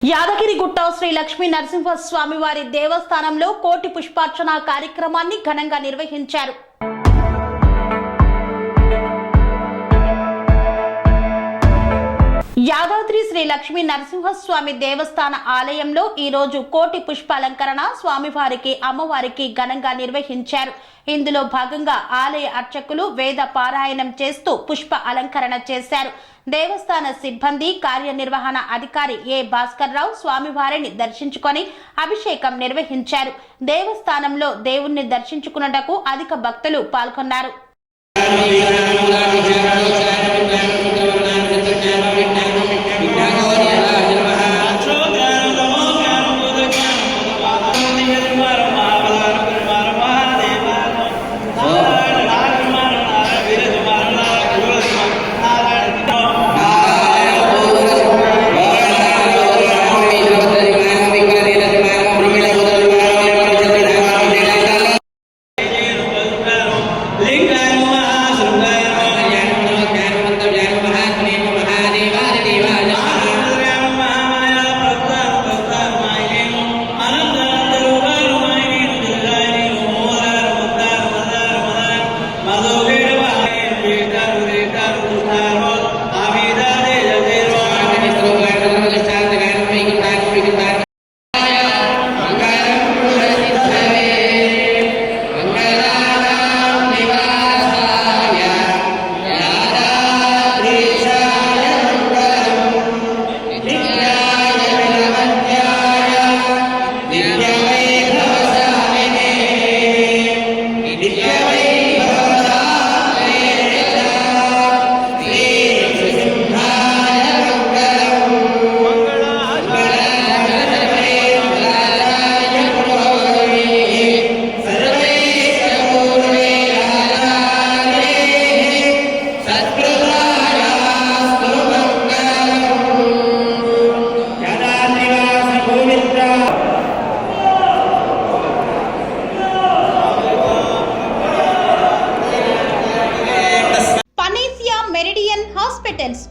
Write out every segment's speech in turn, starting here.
యాదగిరిగుట్ట శ్రీ లక్ష్మీ నరసింహస్వామి వారి దేవస్థానంలో కోటి పుష్పార్చన కార్యక్రమాన్ని ఘనంగా నిర్వహించారు. యాదాద్రి శ్రీ లక్ష్మీ నరసింహస్వామి దేవస్థాన ఆలయంలో ఈ రోజు కోటి పుష్పాలంకరణ స్వామివారికి అమ్మవారికి ఘనంగా నిర్వహించారు. ఇందులో భాగంగా ఆలయ అర్చకులు వేద పారాయణం చేస్తూ పుష్ప అలంకరణ చేశారు. దేవస్థాన సిబ్బంది కార్యనిర్వహణ అధికారి ఏ భాస్కర్ రావు స్వామివారిని దర్శించుకొని అభిషేకం నిర్వహించారు. దేవస్థానంలో దేవుణ్ణి దర్శించుకున్నటకు అధిక భక్తులు పాల్గొన్నారు.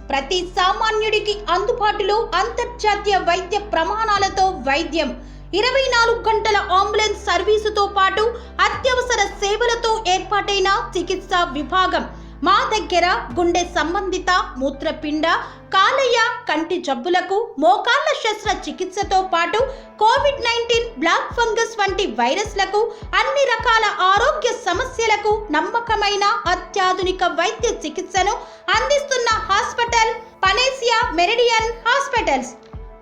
ప్రతి సామాన్యుడికి అందుబాటులో అంతర్జాతీయ వైద్య ప్రమాణాలతో వైద్యం, 24 గంటల అంబులెన్స్ సర్వీసుతో పాటు అత్యవసర సేవలతో ఏర్పాటైన చికిత్సా విభాగం. మా దగ్గర గుండె సంబంధిత, మూత్రపిండ, కాలేయ, కంటి జబ్బులకు, మోకాళ్ల శస్త్ర చికిత్సతో పాటు కోవిడ్-19, బ్లాక్ ఫంగస్ వంటి వైరస్లకు, అన్ని రకాల ఆరోగ్య సమస్యలకు నమ్మకమైన అత్యాధునిక వైద్య చికిత్సను అందిస్తున్న హాస్పిటల్ పనేసియా మెరిడియన్ హాస్పిటల్స్.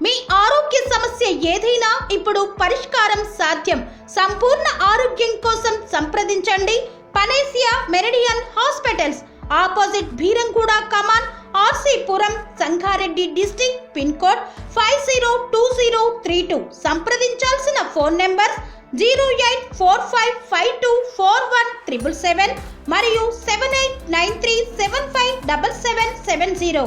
మీ ఆరోగ్య సమస్య ఏదైనా ఇప్పుడు పరిష్కారం సాధ్యం. సంపూర్ణ ఆరోగ్యం కోసం సంప్రదించండి Panacea Meridian hospitals, opposite Beeramguda Kaman, RC Puram, Sangareddy district, pin code 502032. సంప్రదించాల్సిన ఫోన్ నెంబర్ 0845524177 మరియు 7893757770.